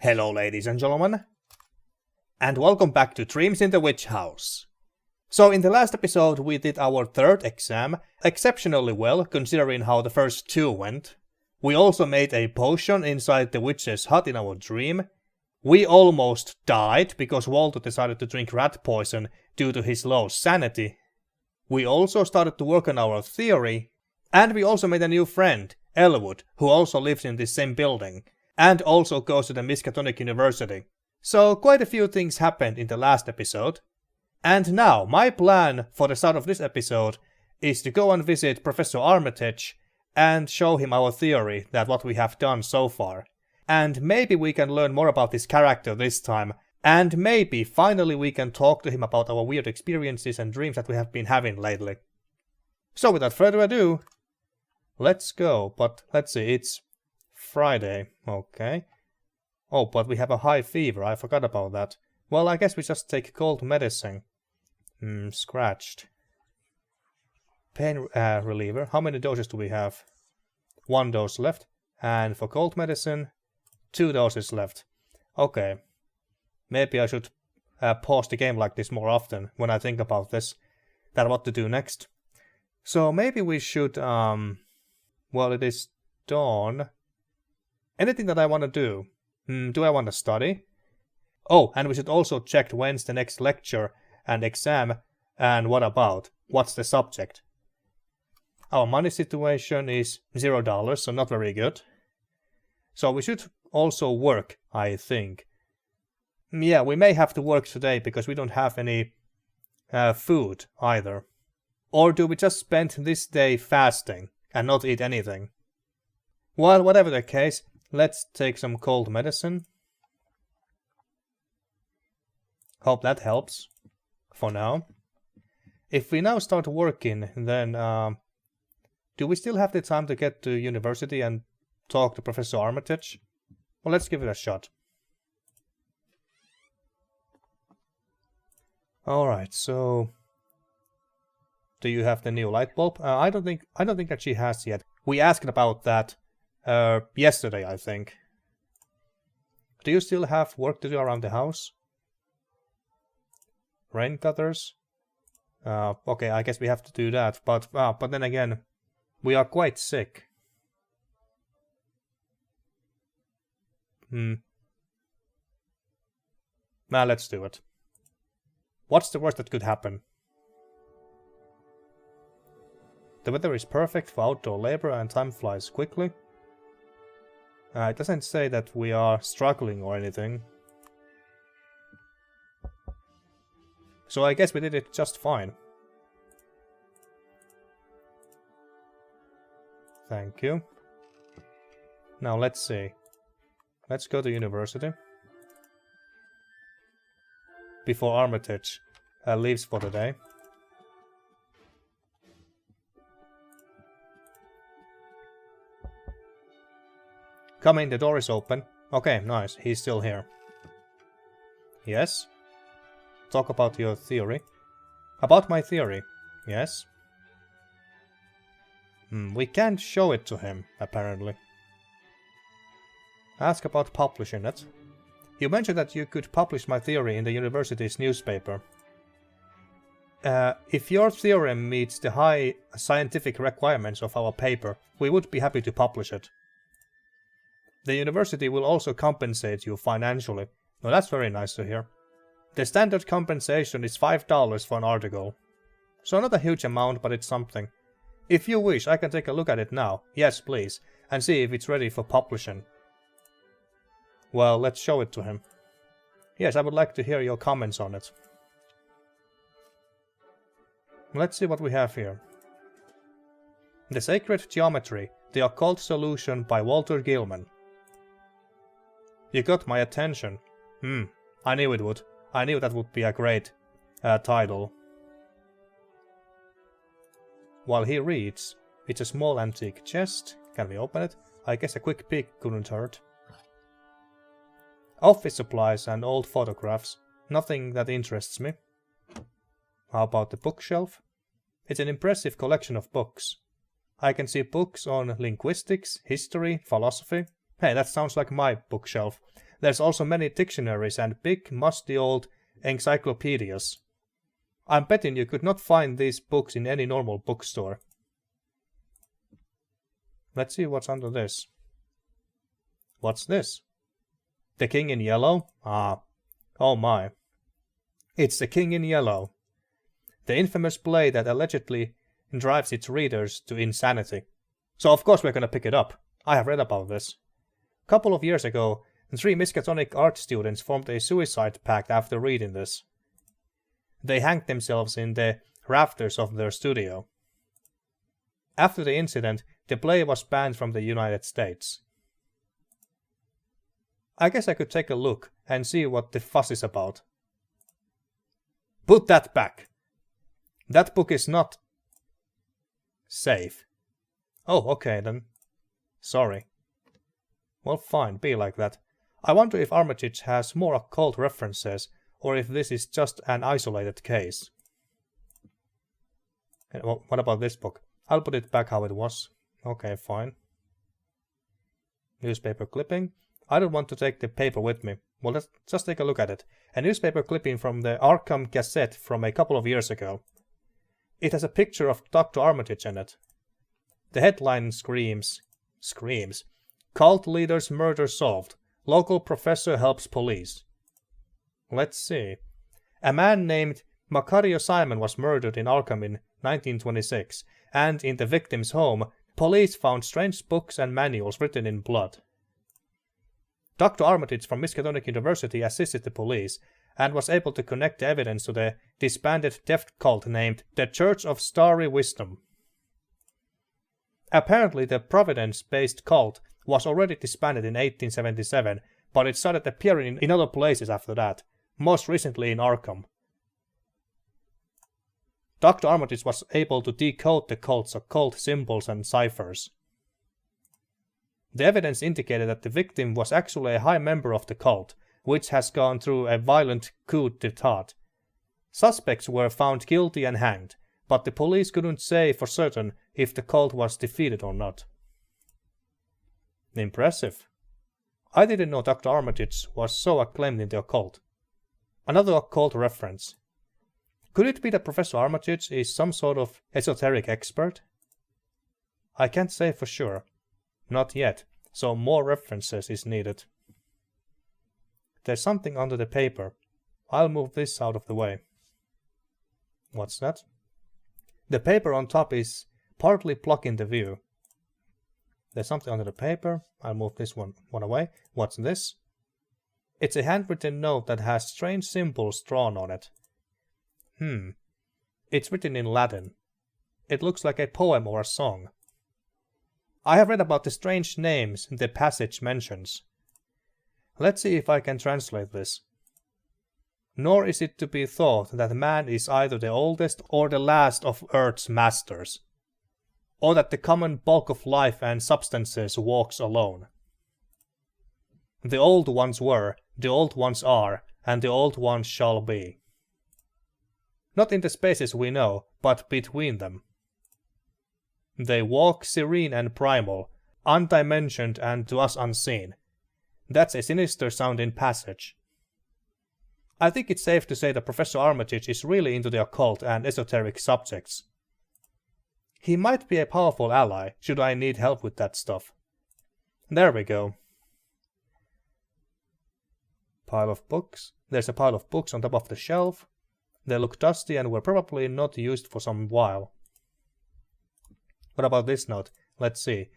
Hello ladies and gentlemen, and welcome back to Dreams in the Witch House. So in the last episode we did our third exam, exceptionally well considering how the first two went. We also made a potion inside the witch's hut in our dream. We almost died because Walter decided to drink rat poison due to his low sanity. We also started to work on our theory, and we also made a new friend, Elwood, who also lives in this same building. And also goes to the Miskatonic University. So quite a few things happened in the last episode. And now, my plan for the start of this episode is to go and visit Professor Armitage and show him our theory that what we have done so far. And maybe we can learn more about this character this time. And maybe finally we can talk to him about our weird experiences and dreams that we have been having lately. So without further ado, let's go. But let's see, it's Friday, okay. Oh, but we have a high fever, I forgot about that. Well, I guess we just take cold medicine. Scratched. Pain reliever. How many doses do we have? 1 dose left. And for cold medicine, 2 doses left. Okay. Maybe I should pause the game like this more often when I think about this. That what to do next. So maybe we should, well, it is dawn. Anything that I want to do? Do I want to study? Oh, and we should also check when's the next lecture and exam, and what about? What's the subject? Our money situation is $0, so not very good. So we should also work, I think. Yeah, we may have to work today because we don't have any food either. Or do we just spend this day fasting and not eat anything? Well, whatever the case, let's take some cold medicine. Hope that helps. For now. If we now start working, then do we still have the time to get to university and talk to Professor Armitage? Well, let's give it a shot. Alright, so do you have the new light bulb? I don't think that she has yet. We asked about that yesterday, I think. Do you still have work to do around the house? Rain gutters? Okay, I guess we have to do that, but then again, we are quite sick. Well, let's do it. What's the worst that could happen? The weather is perfect for outdoor labor and time flies quickly. It doesn't say that we are struggling or anything. So I guess we did it just fine. Thank you. Now let's see. Let's go to university. Before Armitage leaves for the day. Come in, the door is open. Okay, nice, he's still here. Yes? Talk about your theory. About my theory, yes? We can't show it to him, apparently. Ask about publishing it. You mentioned that you could publish my theory in the university's newspaper. If your theorem meets the high scientific requirements of our paper, we would be happy to publish it. The university will also compensate you financially. Well, that's very nice to hear. The standard compensation is $5 for an article. So not a huge amount, but it's something. If you wish, I can take a look at it now. Yes, please. And see if it's ready for publishing. Well, let's show it to him. Yes, I would like to hear your comments on it. Let's see what we have here. The Sacred Geometry, The Occult Solution by Walter Gilman. You got my attention. I knew it would. I knew that would be a great title. While he reads, it's a small antique chest. Can we open it? I guess a quick peek couldn't hurt. Office supplies and old photographs. Nothing that interests me. How about the bookshelf? It's an impressive collection of books. I can see books on linguistics, history, philosophy. Hey, that sounds like my bookshelf. There's also many dictionaries and big musty old encyclopedias. I'm betting you could not find these books in any normal bookstore. Let's see what's under this. What's this? The King in Yellow? Ah, oh my. It's The King in Yellow. The infamous play that allegedly drives its readers to insanity. So of course we're gonna pick it up. I have read about this. A couple of years ago, 3 Miskatonic art students formed a suicide pact after reading this. They hanged themselves in the rafters of their studio. After the incident, the play was banned from the United States. I guess I could take a look and see what the fuss is about. Put that back! That book is not safe. Oh, okay then. Sorry. Well, fine, be like that. I wonder if Armitage has more occult references, or if this is just an isolated case. And what about this book? I'll put it back how it was. Okay, fine. Newspaper clipping. I don't want to take the paper with me. Well, let's just take a look at it. A newspaper clipping from the Arkham Gazette from a couple of years ago. It has a picture of Dr. Armitage in it. The headline screams, Cult leader's murder solved. Local professor helps police. Let's see. A man named Macario Simon was murdered in Arkham in 1926, and in the victim's home, police found strange books and manuals written in blood. Dr. Armitage from Miskatonic University assisted the police, and was able to connect the evidence to the disbanded death cult named the Church of Starry Wisdom. Apparently the Providence-based cult was already disbanded in 1877, but it started appearing in other places after that, most recently in Arkham. Dr. Armitage was able to decode the cult's occult symbols and ciphers. The evidence indicated that the victim was actually a high member of the cult, which has gone through a violent coup d'etat. Suspects were found guilty and hanged, but the police couldn't say for certain if the cult was defeated or not. Impressive. I didn't know Dr. Armitage was so acclaimed in the occult. Another occult reference. Could it be that Professor Armitage is some sort of esoteric expert? I can't say for sure. Not yet, so more references is needed. There's something under the paper. I'll move this out of the way. What's that? The paper on top is partly blocking the view. There's something under the paper. I'll move this one away. What's this? It's a handwritten note that has strange symbols drawn on it. It's written in Latin. It looks like a poem or a song. I have read about the strange names the passage mentions. Let's see if I can translate this. Nor is it to be thought that man is either the oldest or the last of Earth's masters, or that the common bulk of life and substances walks alone. The old ones were, the old ones are, and the old ones shall be. Not in the spaces we know, but between them. They walk serene and primal, undimensioned and to us unseen. That's a sinister sounding passage. I think it's safe to say that Professor Armitage is really into the occult and esoteric subjects. He might be a powerful ally, should I need help with that stuff. There we go. Pile of books. There's a pile of books on top of the shelf. They look dusty and were probably not used for some while. What about this note? Let's see.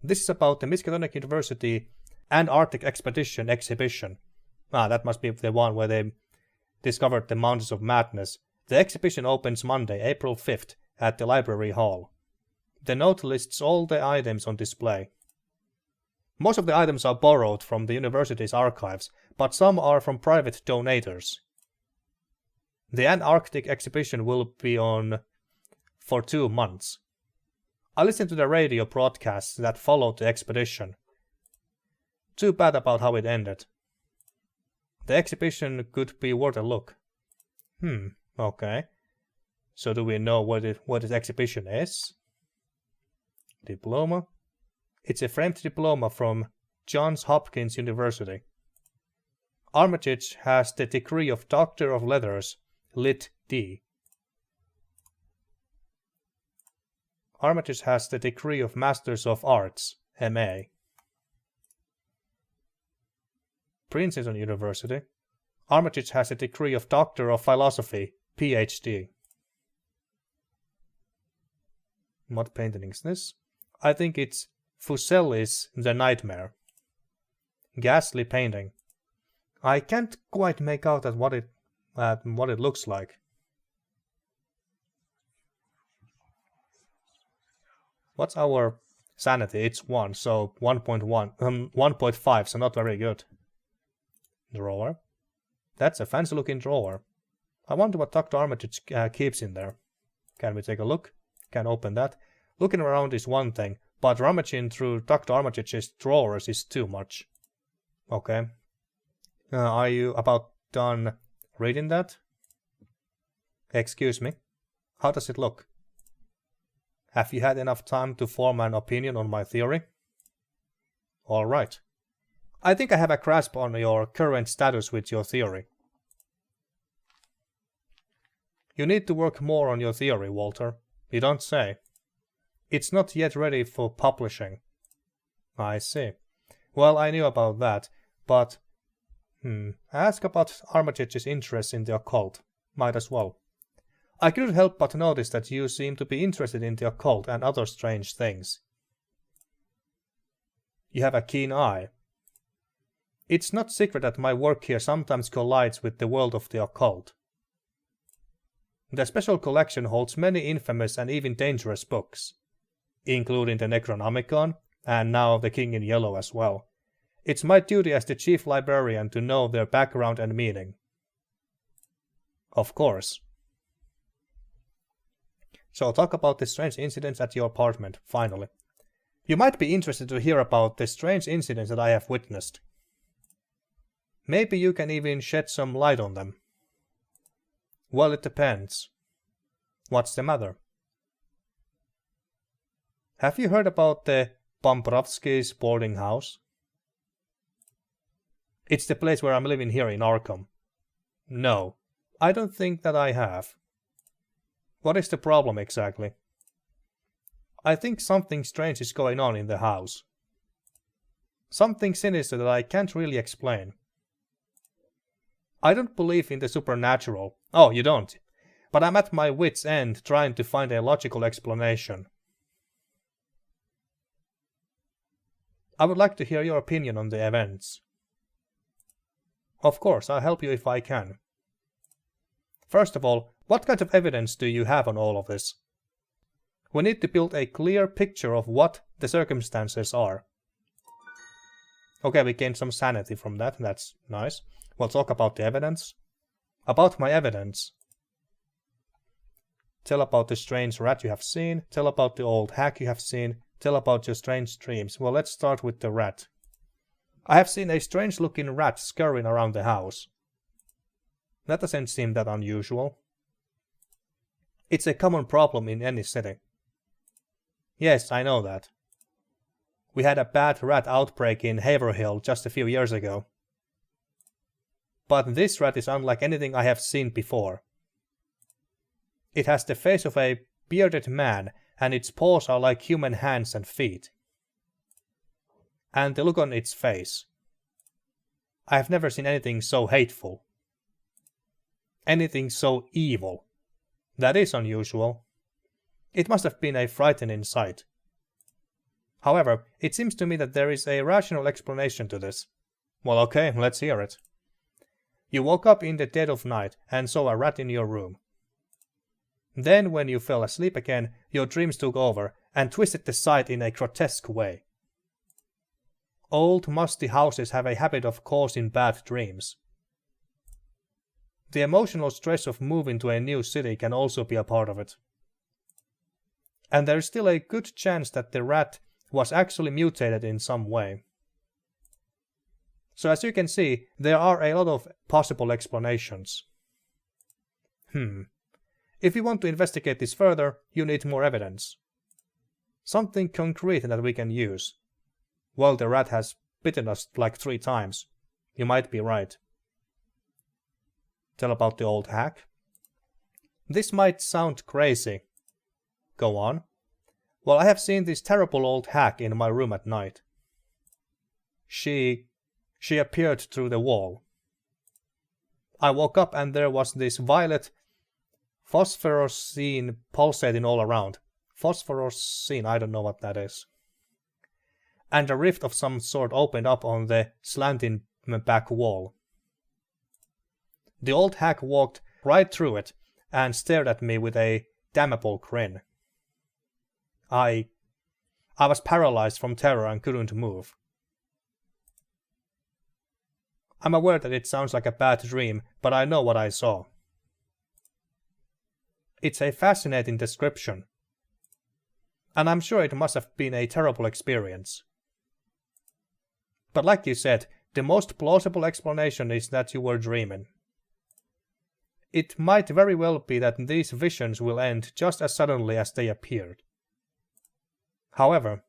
This is about the Miskatonic University and Arctic Expedition exhibition. That must be the one where they discovered the Mountains of Madness. The exhibition opens Monday, April 5th at the Library Hall. The note lists all the items on display. Most of the items are borrowed from the university's archives, but some are from private donators. The Antarctic exhibition will be on for 2 months. I listened to the radio broadcasts that followed the expedition. Too bad about how it ended. The exhibition could be worth a look. Okay. So do we know what this exhibition is? Diploma? It's a framed diploma from Johns Hopkins University. Armitage has the degree of Doctor of Letters, Lit D. Armitage has the degree of Masters of Arts, MA. Princeton University. Armitage has a degree of Doctor of Philosophy, PhD. What painting is this? I think it's Fuseli's The Nightmare. Ghastly painting. I can't quite make out what it looks like. What's our sanity? It's 1, so 1.5, so not very good. Drawer. That's a fancy looking drawer. I wonder what Dr. Armitage keeps in there. Can we take a look? Can open that. Looking around is one thing, but rummaging through Dr. Armitage's drawers is too much. Okay. Are you about done reading that? Excuse me. How does it look? Have you had enough time to form an opinion on my theory? Alright. I think I have a grasp on your current status with your theory. You need to work more on your theory, Walter. You don't say. It's not yet ready for publishing. I see. Well, I knew about that, but... ask about Armitage's interest in the occult. Might as well. I couldn't help but notice that you seem to be interested in the occult and other strange things. You have a keen eye. It's not secret that my work here sometimes collides with the world of the occult. The special collection holds many infamous and even dangerous books, including the Necronomicon, and now the King in Yellow as well. It's my duty as the chief librarian to know their background and meaning. Of course. So talk about the strange incidents at your apartment, finally. You might be interested to hear about the strange incidents that I have witnessed. Maybe you can even shed some light on them. Well, it depends. What's the matter? Have you heard about the Pombrovsky's boarding house? It's the place where I'm living here in Arkham. No, I don't think that I have. What is the problem exactly? I think something strange is going on in the house. Something sinister that I can't really explain. I don't believe in the supernatural. Oh, you don't? But I'm at my wit's end trying to find a logical explanation. I would like to hear your opinion on the events. Of course, I'll help you if I can. First of all, what kind of evidence do you have on all of this? We need to build a clear picture of what the circumstances are. Okay, we gained some sanity from that, that's nice. We'll talk about the evidence. About my evidence. Tell about the strange rat you have seen, tell about the old hack you have seen, tell about your strange dreams. Well, let's start with the rat. I have seen a strange looking rat scurrying around the house. That doesn't seem that unusual. It's a common problem in any city. Yes, I know that. We had a bad rat outbreak in Haverhill just a few years ago. But this rat is unlike anything I have seen before. It has the face of a bearded man, and its paws are like human hands and feet. And the look on its face. I have never seen anything so hateful. Anything so evil. That is unusual. It must have been a frightening sight. However, it seems to me that there is a rational explanation to this. Well, okay, let's hear it. You woke up in the dead of night and saw a rat in your room. Then, when you fell asleep again, your dreams took over and twisted the sight in a grotesque way. Old, musty houses have a habit of causing bad dreams. The emotional stress of moving to a new city can also be a part of it. And there is still a good chance that the rat was actually mutated in some way. So as you can see, there are a lot of possible explanations. If you want to investigate this further, you need more evidence. Something concrete that we can use. Well, the rat has bitten us like 3 times. You might be right. Tell about the old hack. This might sound crazy. Go on. Well, I have seen this terrible old hack in my room at night. She appeared through the wall. I woke up and there was this violet phosphorusine pulsating all around. Phosphorusine, I don't know what that is. And a rift of some sort opened up on the slanting back wall. The old hack walked right through it and stared at me with a damnable grin. I was paralyzed from terror and couldn't move. I'm aware that it sounds like a bad dream, but I know what I saw. It's a fascinating description, and I'm sure it must have been a terrible experience. But like you said, the most plausible explanation is that you were dreaming. It might very well be that these visions will end just as suddenly as they appeared. However,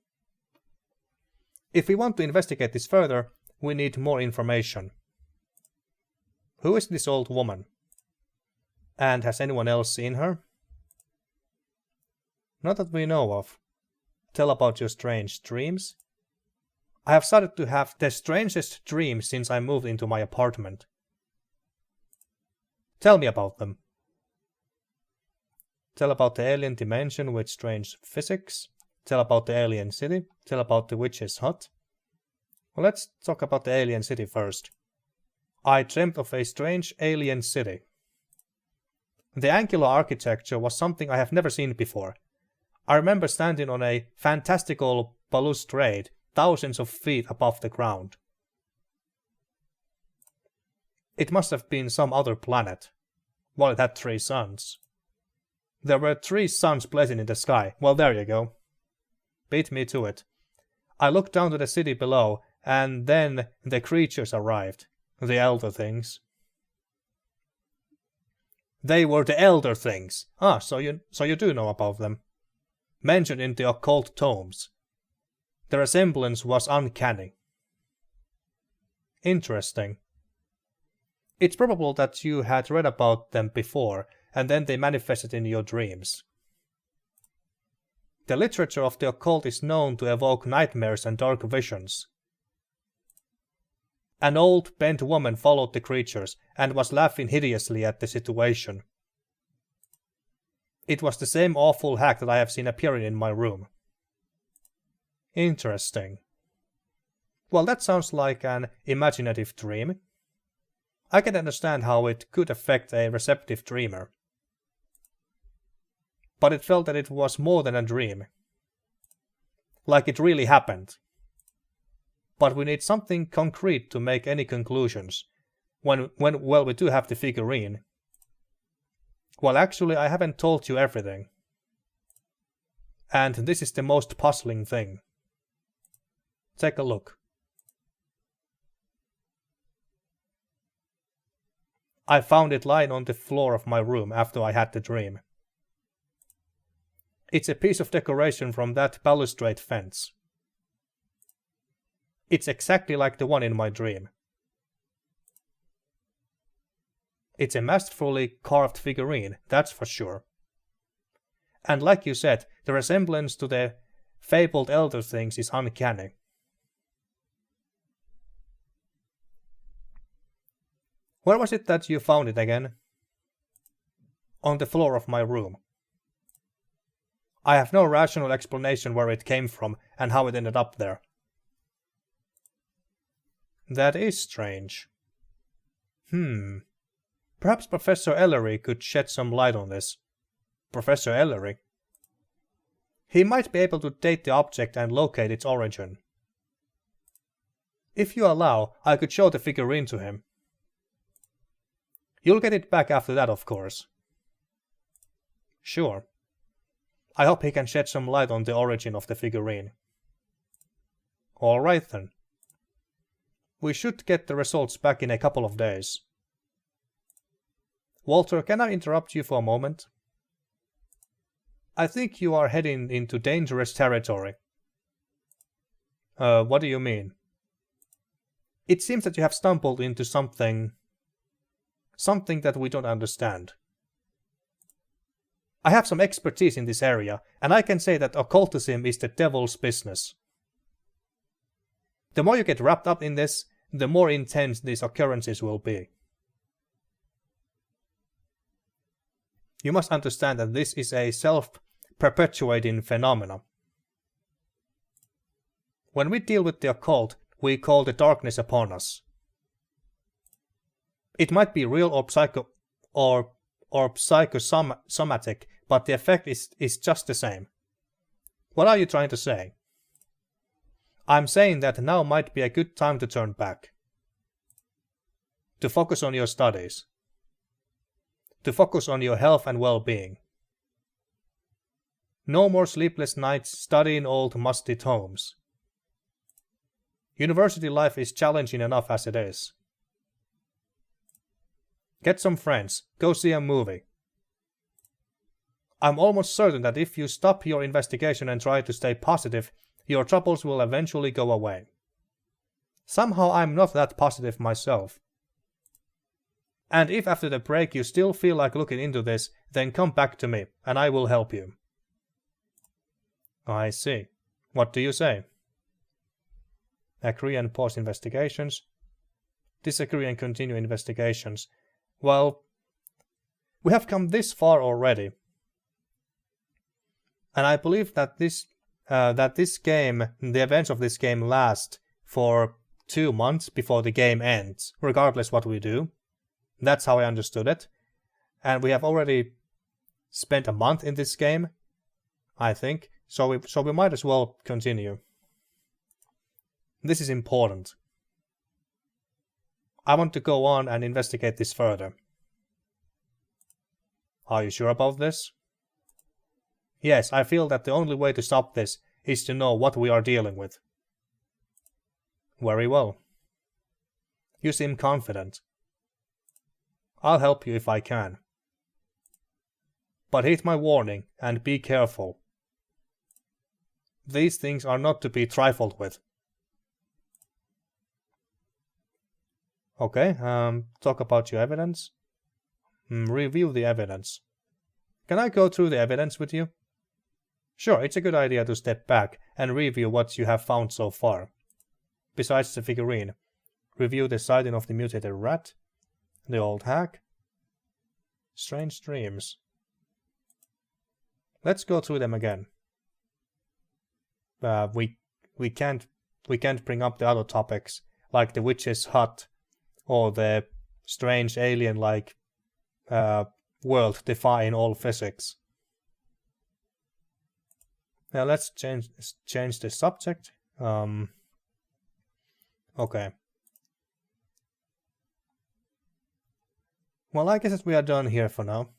if we want to investigate this further, we need more information. Who is this old woman? And has anyone else seen her? Not that we know of. Tell about your strange dreams. I have started to have the strangest dreams since I moved into my apartment. Tell me about them. Tell about the alien dimension with strange physics. Tell about the alien city. Tell about the witch's hut. Well, let's talk about the alien city first. I dreamt of a strange alien city. The angular architecture was something I have never seen before. I remember standing on a fantastical balustrade thousands of feet above the ground. It must have been some other planet. Well, it had 3 suns. There were 3 suns blazing in the sky. Well, there you go. Beat me to it. I looked down to the city below, and then the creatures arrived. The elder things. They were the elder things. Ah, so you do know about them. Mentioned in the occult tomes. The resemblance was uncanny. Interesting. It's probable that you had read about them before, and then they manifested in your dreams. The literature of the occult is known to evoke nightmares and dark visions. An old, bent woman followed the creatures and was laughing hideously at the situation. It was the same awful hack that I have seen appearing in my room. Interesting. Well, that sounds like an imaginative dream. I can understand how it could affect a receptive dreamer. But it felt that it was more than a dream. Like it really happened. But we need something concrete to make any conclusions. When we do have the figurine. Well, actually, I haven't told you everything. And this is the most puzzling thing. Take a look. I found it lying on the floor of my room after I had the dream. It's a piece of decoration from that balustrade fence. It's exactly like the one in my dream. It's a masterfully carved figurine, that's for sure. And like you said, the resemblance to the fabled elder things is uncanny. Where was it that you found it again? On the floor of my room. I have no rational explanation where it came from and how it ended up there. That is strange. Perhaps Professor Ellery could shed some light on this. Professor Ellery? He might be able to date the object and locate its origin. If you allow, I could show the figurine to him. You'll get it back after that, of course. Sure. I hope he can shed some light on the origin of the figurine. Alright then. We should get the results back in a couple of days. Walter, can I interrupt you for a moment? I think you are heading into dangerous territory. What do you mean? It seems that you have stumbled into something Something that we don't understand. I have some expertise in this area, and I can say that occultism is the devil's business. The more you get wrapped up in this, the more intense these occurrences will be. You must understand that this is a self-perpetuating phenomenon. When we deal with the occult, we call the darkness upon us. It might be real or psychosomatic, but the effect is just the same. What are you trying to say? I'm saying that now might be a good time to turn back. To focus on your studies. To focus on your health and well-being. No more sleepless nights studying old musty tomes. University life is challenging enough as it is. Get some friends, go see a movie. I'm almost certain that if you stop your investigation and try to stay positive, your troubles will eventually go away. Somehow I'm not that positive myself. And if after the break you still feel like looking into this, then come back to me, and I will help you. I see. What do you say? Agree and pause investigations. Disagree and continue investigations. Well, we have come this far already. And I believe that this game, the events of this game last for 2 months before the game ends, regardless what we do. That's how I understood it. And we have already spent a month in this game, I think. So we might as well continue. This is important. I want to go on and investigate this further. Are you sure about this? Yes, I feel that the only way to stop this is to know what we are dealing with. Very well. You seem confident. I'll help you if I can. But heed my warning and be careful. These things are not to be trifled with. Okay, talk about your evidence. Review the evidence. Can I go through the evidence with you? Sure, it's a good idea to step back and review what you have found so far. Besides the figurine, review the sighting of the mutated rat, the old hack, strange dreams. Let's go through them again. We can't bring up the other topics like the witch's hut or the strange alien-like world defying all physics. Now let's change the subject. Okay. Well, I guess that we are done here for now.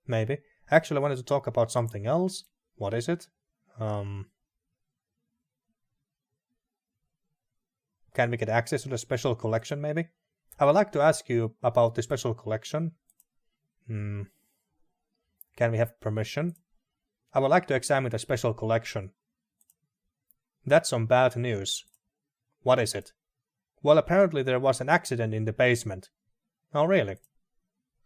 Maybe. Actually, I wanted to talk about something else. What is it? Can we get access to the special collection, maybe? I would like to ask you about the special collection. Can we have permission? I would like to examine the special collection. That's some bad news. What is it? Well, apparently there was an accident in the basement. Oh, really?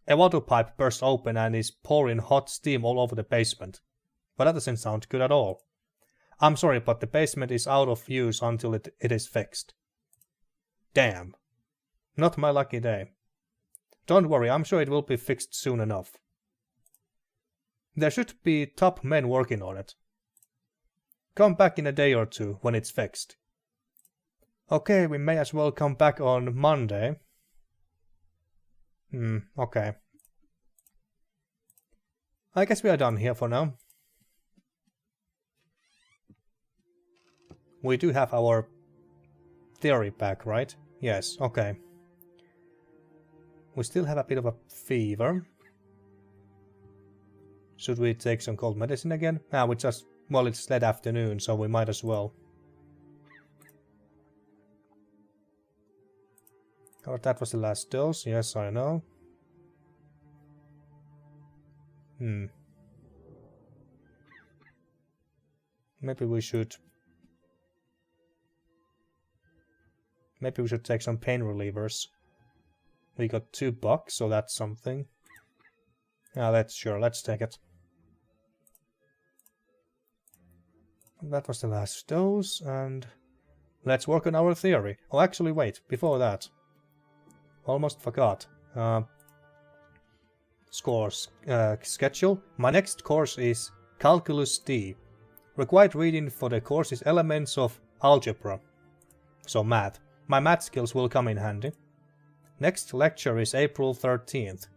A water pipe burst open and is pouring hot steam all over the basement. But that doesn't sound good at all. I'm sorry, but the basement is out of use until it is fixed. Damn. Not my lucky day. Don't worry, I'm sure it will be fixed soon enough. There should be top men working on it. Come back in a day or two when it's fixed. Okay, we may as well come back on Monday. Okay. I guess we are done here for now. We do have our theory back, right? Yes, okay. We still have a bit of a fever. Should we take some cold medicine again? Well, it's late afternoon, so we might as well. Oh, that was the last dose, yes, I know. Maybe we should take some pain relievers. We got $2, so that's something. Yeah, let's take it. That was the last dose, and let's work on our theory. Oh, actually, wait, before that. Almost forgot. Scores. Schedule. My next course is Calculus D. Required reading for the course is Elements of Algebra. So math. My math skills will come in handy. Next lecture is April 13th.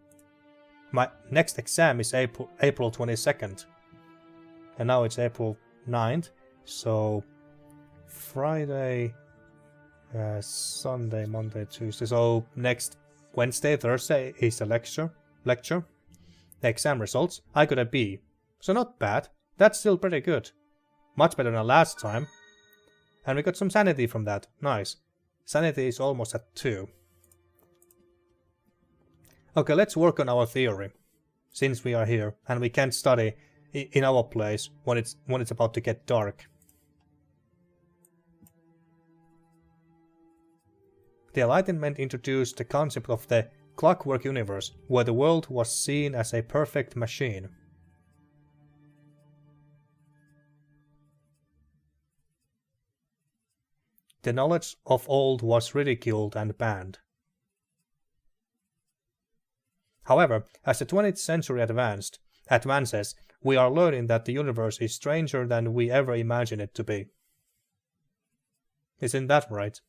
My next exam is April 22nd. And now it's April 9th. So Friday, Sunday, Monday, Tuesday. So next Wednesday, Thursday is the lecture. The exam results. I got a B. So not bad. That's still pretty good. Much better than last time. And we got some sanity from that. Nice. Sanity is almost at 2. Okay, let's work on our theory. Since we are here and we can't study in our place when it's about to get dark. The Enlightenment introduced the concept of the clockwork universe, where the world was seen as a perfect machine. The knowledge of old was ridiculed and banned. However, as the 20th century advances, we are learning that the universe is stranger than we ever imagined it to be. Isn't that right?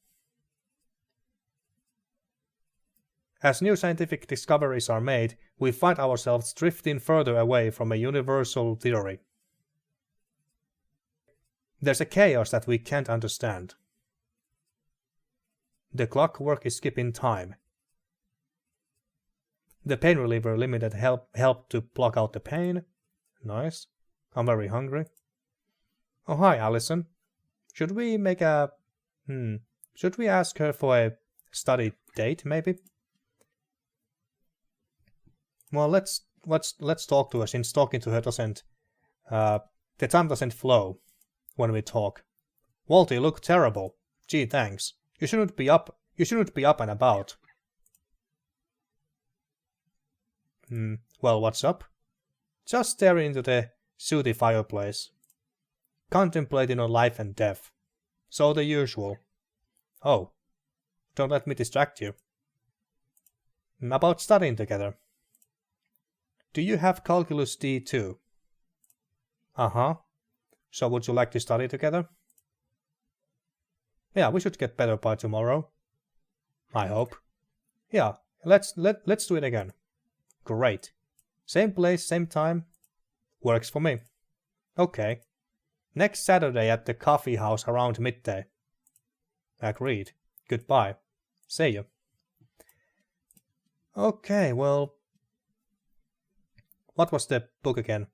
As new scientific discoveries are made, we find ourselves drifting further away from a universal theory. There's a chaos that we can't understand. The clockwork is skipping time. The pain reliever limited help to block out the pain. Nice. I'm very hungry. Oh, hi, Allison. Should we make a... Should we ask her for a study date, maybe? Well, let's talk to her, since talking to her doesn't... the time doesn't flow when we talk. Walt, you look terrible. Gee, thanks. You shouldn't be up and about. Well, what's up? Just staring into the sooty fireplace. Contemplating on life and death. So the usual. Oh, don't let me distract you. About studying together. Do you have Calculus D too? Uh-huh. So would you like to study together? Yeah, we should get better by tomorrow. I hope. Yeah, let's do it again. Great. Same place, same time. Works for me. Okay. Next Saturday at the coffee house around midday. Agreed. Goodbye. See you. Okay, well... What was the book again?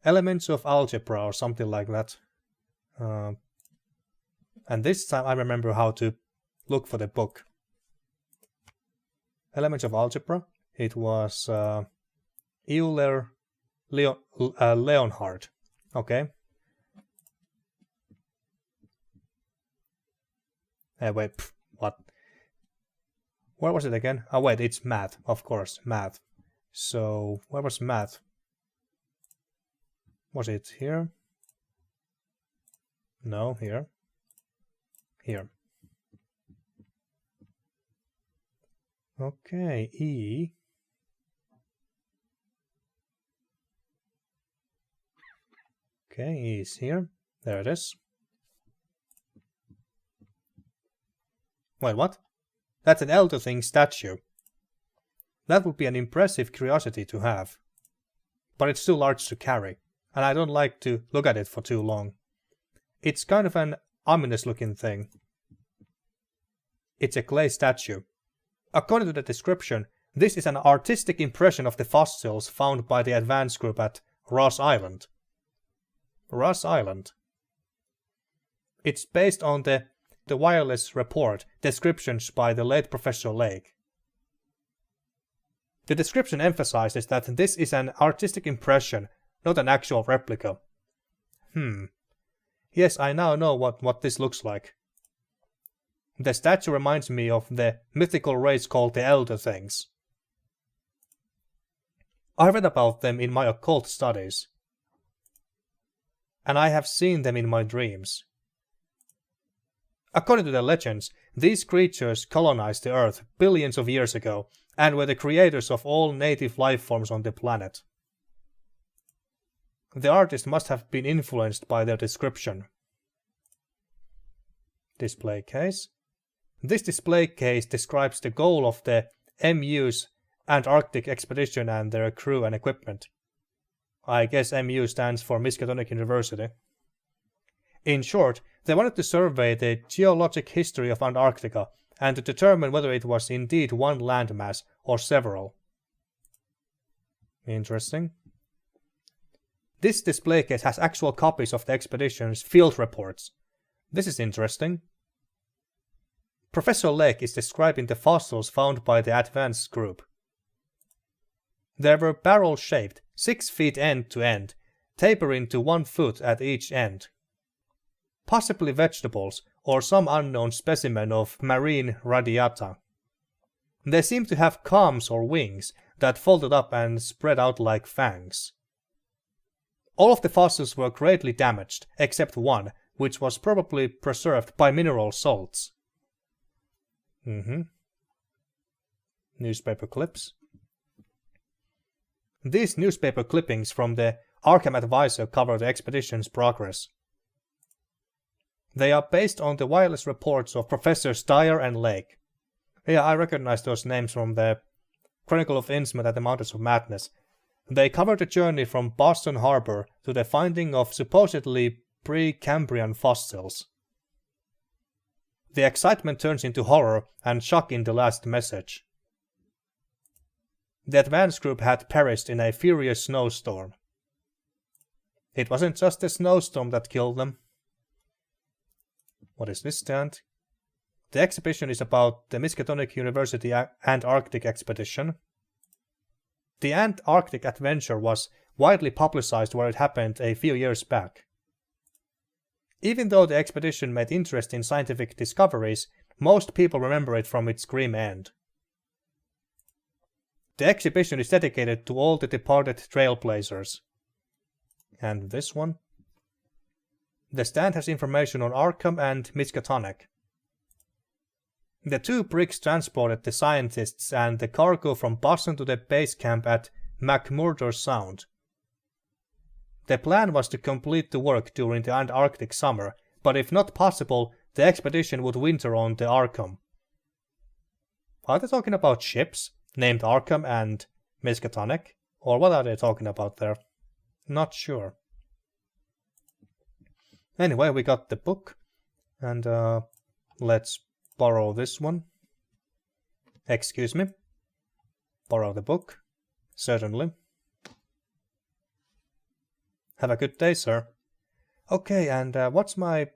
Elements of Algebra or something like that. And this time I remember how to look for the book. Elements of Algebra. It was Euler Leonhard. Okay. Wait, what? Where was it again? Oh wait, it's math, of course, math. So, where was math? Was it here? No, here. Here. Okay, E. Okay, E is here. There it is. Wait, what? That's an Elder Thing statue. That would be an impressive curiosity to have. But it's too large to carry, and I don't like to look at it for too long. It's kind of an ominous looking thing. It's a clay statue. According to the description, this is an artistic impression of the fossils found by the advance group at Ross Island. Ross Island. It's based on the wireless report descriptions by the late Professor Lake. The description emphasizes that this is an artistic impression, not an actual replica. Yes, I now know what this looks like. The statue reminds me of the mythical race called the Elder Things. I read about them in my occult studies, and I have seen them in my dreams. According to the legends, these creatures colonized the Earth billions of years ago and were the creators of all native life forms on the planet. The artist must have been influenced by their description. Display case. This display case describes the goal of the MU's Antarctic expedition and their crew and equipment. I guess MU stands for Miskatonic University. In short, they wanted to survey the geologic history of Antarctica and to determine whether it was indeed one landmass or several. Interesting. This display case has actual copies of the expedition's field reports. This is interesting. Professor Lake is describing the fossils found by the advanced group. They were barrel-shaped, 6 feet end to end, tapering to 1 foot at each end. Possibly vegetables or some unknown specimen of marine radiata. They seem to have calms or wings that folded up and spread out like fangs. All of the fossils were greatly damaged, except one, which was probably preserved by mineral salts. Newspaper clips. These newspaper clippings from the Arkham Advisor cover the expedition's progress. They are based on the wireless reports of Professors Dyer and Lake. Yeah, I recognize those names from the Chronicle of Innsmouth and the Mountains of Madness. They cover the journey from Boston Harbor to the finding of supposedly pre-Cambrian fossils. The excitement turns into horror and shock in the last message. The advance group had perished in a furious snowstorm. It wasn't just the snowstorm that killed them. What is this stand? The exhibition is about the Miskatonic University Antarctic expedition. The Antarctic adventure was widely publicized where it happened a few years back. Even though the expedition made interesting scientific discoveries, most people remember it from its grim end. The exhibition is dedicated to all the departed trailblazers. And this one? The stand has information on Arkham and Miskatonic. The 2 bricks transported the scientists and the cargo from Boston to the base camp at McMurdo Sound. The plan was to complete the work during the Antarctic summer, but if not possible, the expedition would winter on the Arkham. Are they talking about ships named Arkham and Miskatonic? Or what are they talking about there? Not sure. Anyway, we got the book, and let's borrow this one. Excuse me. Borrow the book. Certainly. Have a good day, sir. Okay, and what's my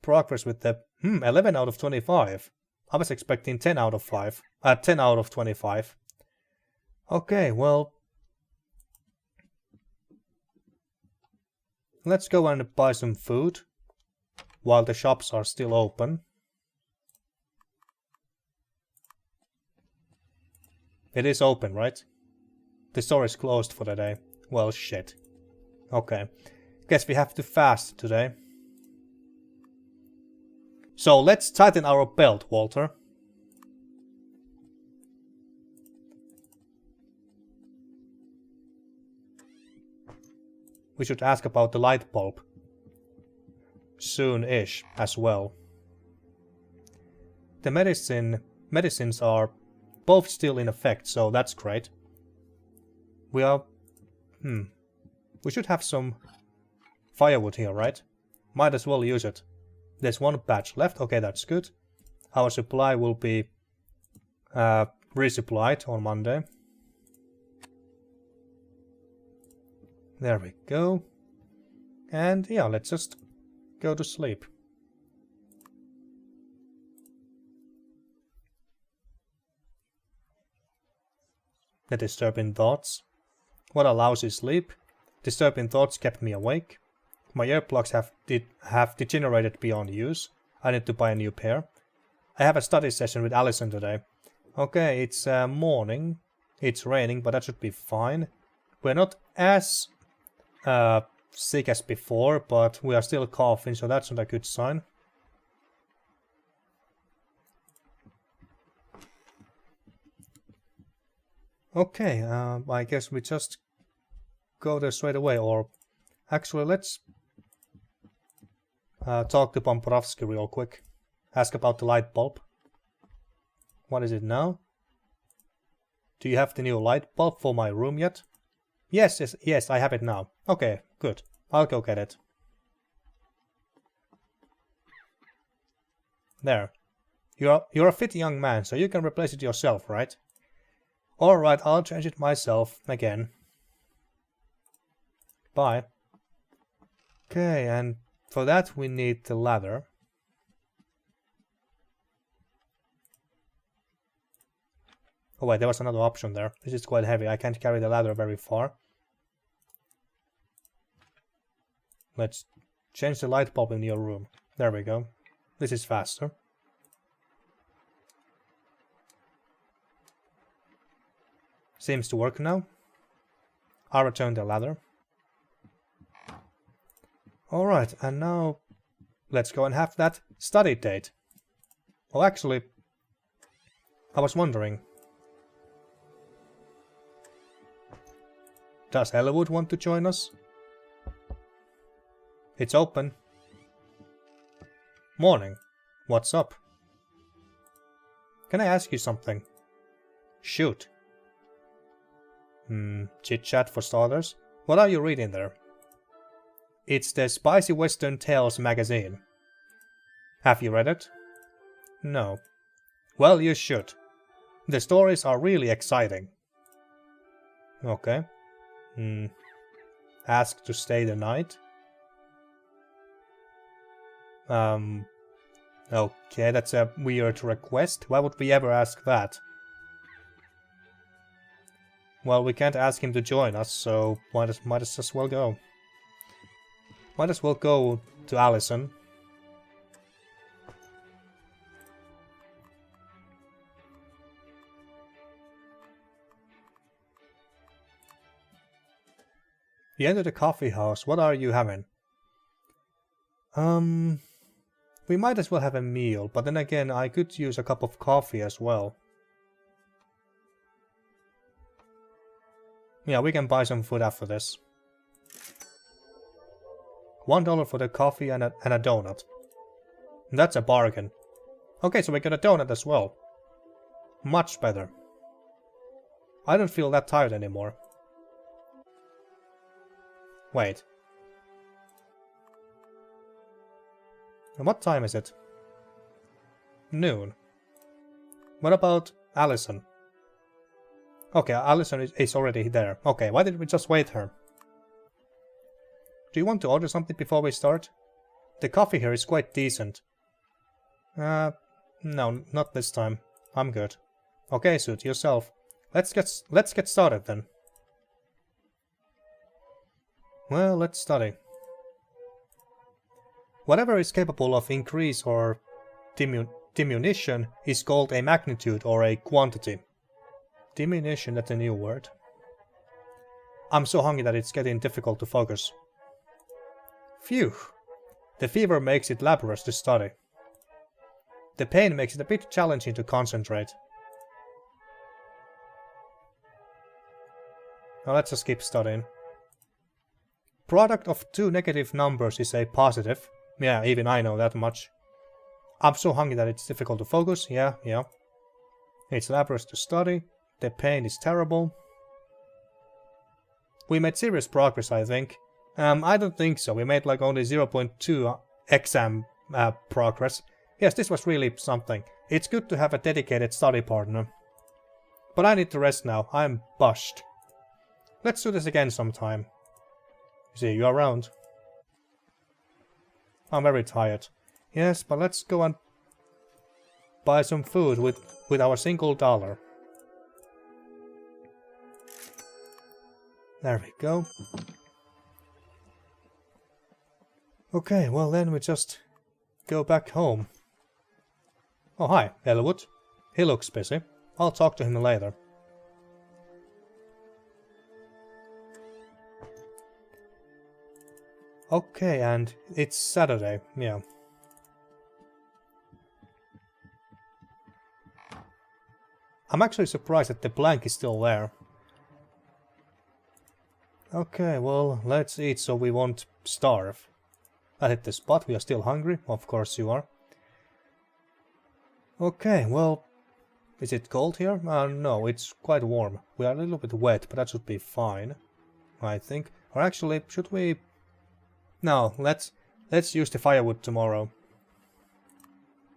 progress with the 11 out of 25? I was expecting 10 out of 5. 10 out of 25. Okay, well, let's go and buy some food while the shops are still open. It is open, right? The store is closed for the day. Well, shit. Okay. Guess we have to fast today. So let's tighten our belt, Walter. We should ask about the light bulb. Soon-ish as well. The medicines are both still in effect, so that's great. We should have some firewood here, right? Might as well use it. There's 1 batch left. Okay, that's good. Our supply will be resupplied on Monday. There we go. And yeah, let's just go to sleep. The disturbing thoughts. What allows you sleep? Disturbing thoughts kept me awake. My earplugs have degenerated beyond use. I need to buy a new pair. I have a study session with Allison today. Okay, it's morning. It's raining, but that should be fine. We're not as sick as before, but we are still coughing, so that's not a good sign. Okay, I guess we just go there straight away, or actually let's talk to Pomporovsky real quick. Ask about the light bulb. What is it now? Do you have the new light bulb for my room yet? Yes, I have it now. Okay, good. I'll go get it. There. You're a fit young man, so you can replace it yourself, right? Alright, I'll change it myself again. Bye. Okay, and for that we need the ladder. Oh wait, there was another option there. This is quite heavy. I can't carry the ladder very far. Let's change the light bulb in your room. There we go. This is faster. Seems to work now. I'll return the ladder. Alright, and now let's go and have that study date. Well, actually, I was wondering, does Elwood want to join us? It's open. Morning. What's up? Can I ask you something? Shoot. Chit-chat for starters. What are you reading there? It's the Spicy Western Tales magazine. Have you read it? No. Well, you should. The stories are really exciting. Okay. Ask to stay the night? Okay, that's a weird request. Why would we ever ask that? Well, we can't ask him to join us, so might as well go. Might as well go to Allison. You enter the coffee house. What are you having? We might as well have a meal, but then again, I could use a cup of coffee as well. Yeah, we can buy some food after this. $1 for the coffee and a donut. That's a bargain. Okay, so we got a donut as well. Much better. I don't feel that tired anymore. Wait. And what time is it? Noon. What about Allison? Okay, Allison is already there. Okay, why did we just wait her? Do you want to order something before we start? The coffee here is quite decent. No, not this time. I'm good. Okay, suit yourself. Let's get started then. Well, let's study. Whatever is capable of increase or diminution is called a magnitude or a quantity. Diminution, that's a new word. I'm so hungry that it's getting difficult to focus. Phew. The fever makes it laborious to study. The pain makes it a bit challenging to concentrate. Now let's just keep studying. Product of two negative numbers is a positive. Yeah, even I know that much. I'm so hungry that it's difficult to focus. Yeah. It's laborious to study. The pain is terrible. We made serious progress, I think. I don't think so. We made like only 0.2 exam progress. Yes, this was really something. It's good to have a dedicated study partner. But I need to rest now. I'm bushed. Let's do this again sometime. See you around. I'm very tired. Yes, but let's go and buy some food with our single dollar. There we go. Okay, well then we just go back home. Oh hi, Elwood. He looks busy. I'll talk to him later. Okay, and it's Saturday, yeah. I'm actually surprised that the blank is still there. Okay, well, let's eat so we won't starve. I hit the spot, we are still hungry, of course you are. Okay, well, is it cold here? No, it's quite warm. We are a little bit wet, but that should be fine, I think. Or actually, should we... No, let's use the firewood tomorrow.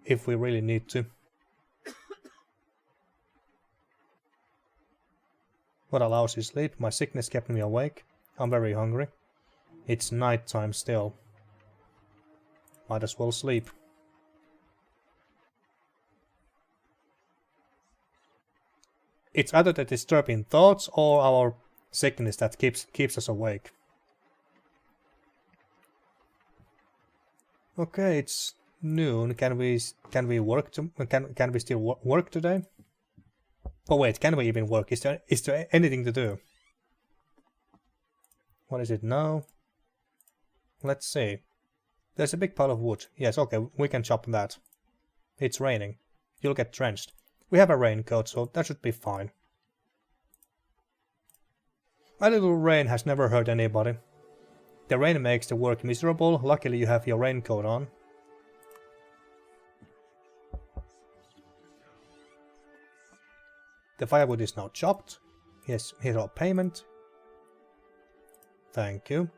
If we really need to. What allows you sleep? My sickness kept me awake. I'm very hungry. It's night time still. Might as well sleep. It's either the disturbing thoughts or our sickness that keeps us awake. Okay, it's noon. Can we work? Can we still work today? Oh wait, can we even work? Is there anything to do? What is it now? Let's see. There's a big pile of wood. Yes, okay, we can chop that. It's raining. You'll get drenched. We have a raincoat, so that should be fine. A little rain has never hurt anybody. The rain makes the work miserable. Luckily you have your raincoat on. The firewood is now chopped. Yes, here's our payment. Thank you.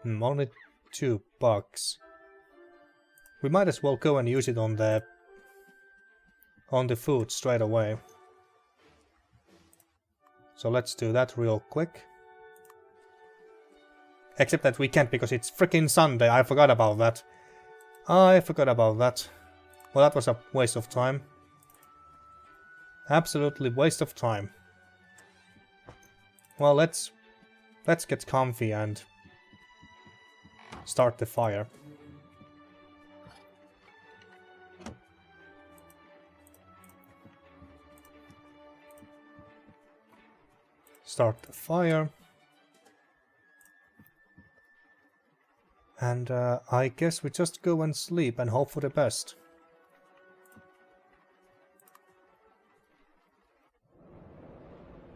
Only $2. We might as well go and use it on the food straight away. So let's do that real quick. Except that we can't because it's freaking Sunday. I forgot about that. Well, that was a waste of time. Absolutely waste of time. Well, let's get comfy and start the fire. Start the fire. And I guess we just go and sleep and hope for the best.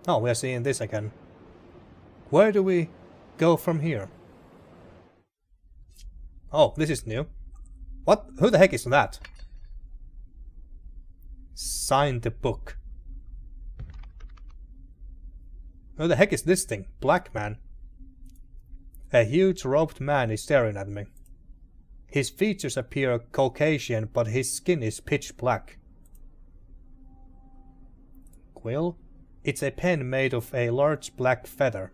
Oh, we are seeing this again. Where do we go from here? Oh, this is new. What? Who the heck is that? Sign the book. Who the heck is this thing? Black man. A huge robed man is staring at me. His features appear Caucasian, but his skin is pitch black. Quill? It's a pen made of a large black feather.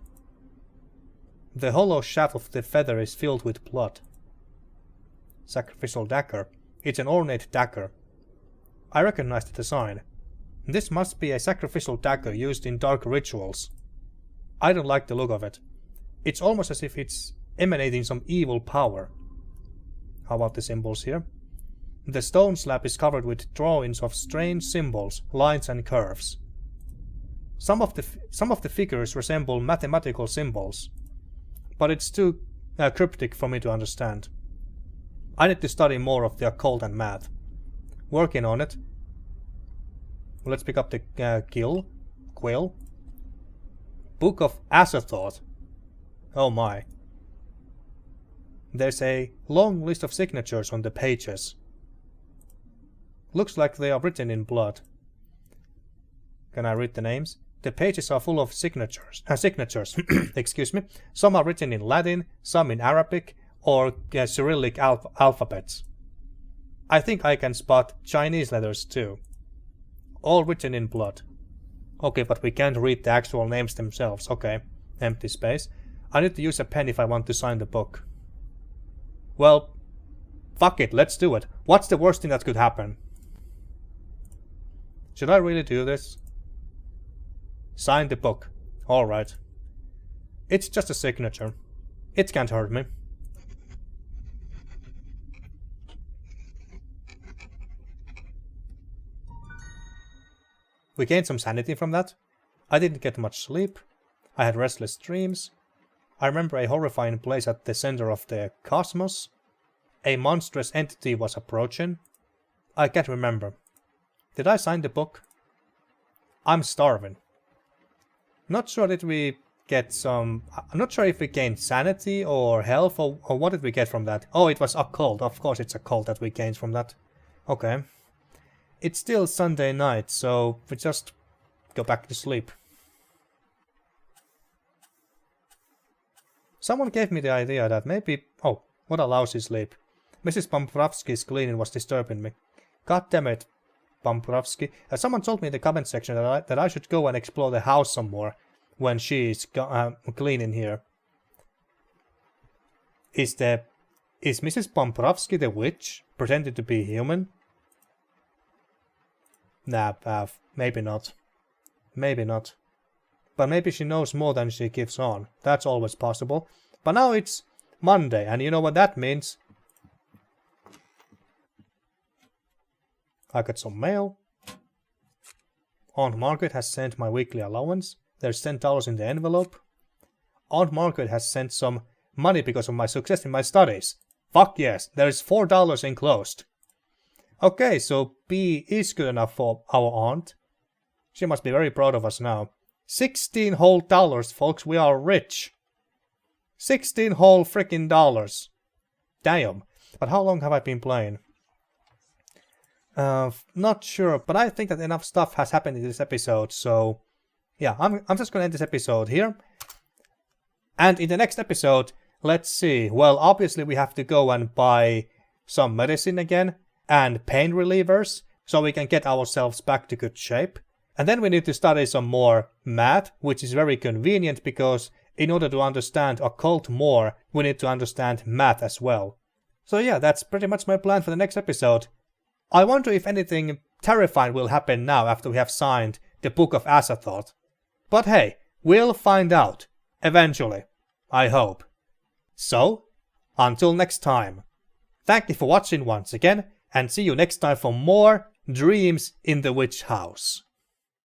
The hollow shaft of the feather is filled with blood. Sacrificial dagger. It's an ornate dagger. I recognize the design. This must be a sacrificial dagger used in dark rituals. I don't like the look of it. It's almost as if it's emanating some evil power. How about the symbols here? The stone slab is covered with drawings of strange symbols, lines and curves. Some of the figures resemble mathematical symbols, but it's too cryptic for me to understand. I need to study more of the occult and math. Working on it. Let's pick up the quill. Book of Azathoth. Oh my. There's a long list of signatures on the pages. Looks like they are written in blood. Can I read the names? The pages are full of signatures. Excuse me. Some are written in Latin, some in Arabic or Cyrillic alphabets. I think I can spot Chinese letters too. All written in blood. Okay, but we can't read the actual names themselves. Okay, empty space. I need to use a pen if I want to sign the book. Well, fuck it, let's do it. What's the worst thing that could happen? Should I really do this? Sign the book. Alright. It's just a signature. It can't hurt me. We gained some sanity from that. I didn't get much sleep. I had restless dreams. I remember a horrifying place at the center of the cosmos. A monstrous entity was approaching. I can't remember. Did I sign the book? I'm starving. Not sure did we get some... I'm not sure if we gained sanity or health or what did we get from that. Oh, it was occult. Of course it's occult that we gained from that. Okay. It's still Sunday night, so we just go back to sleep. Someone gave me the idea that maybe... Oh, what a lousy sleep. Mrs. Pomprovsky's cleaning was disturbing me. God damn it, Pomprovsky. Someone told me in the comment section that I should go and explore the house some more when she's cleaning here. Is Mrs. Pomprovsky the witch, pretending to be human? Nah, maybe not. Maybe not. But maybe she knows more than she gives on. That's always possible. But now it's Monday, and you know what that means? I got some mail. Aunt Margaret has sent my weekly allowance. There's $10 in the envelope. Aunt Margaret has sent some money because of my success in my studies. Fuck yes, there's $4 enclosed. Okay, so B is good enough for our aunt. She must be very proud of us now. 16 whole dollars, folks, we are rich. 16 whole freaking dollars. Damn. But how long have I been playing? Not sure, but I think that enough stuff has happened in this episode, so yeah, I'm just gonna end this episode here. And in the next episode, let's see, well, obviously we have to go and buy some medicine again, and pain relievers, so we can get ourselves back to good shape. And then we need to study some more math, which is very convenient because in order to understand occult more, we need to understand math as well. So yeah, that's pretty much my plan for the next episode. I wonder if anything terrifying will happen now after we have signed the Book of Azathoth. But hey, we'll find out. Eventually. I hope. So, until next time. Thank you for watching once again, and see you next time for more Dreams in the Witch House.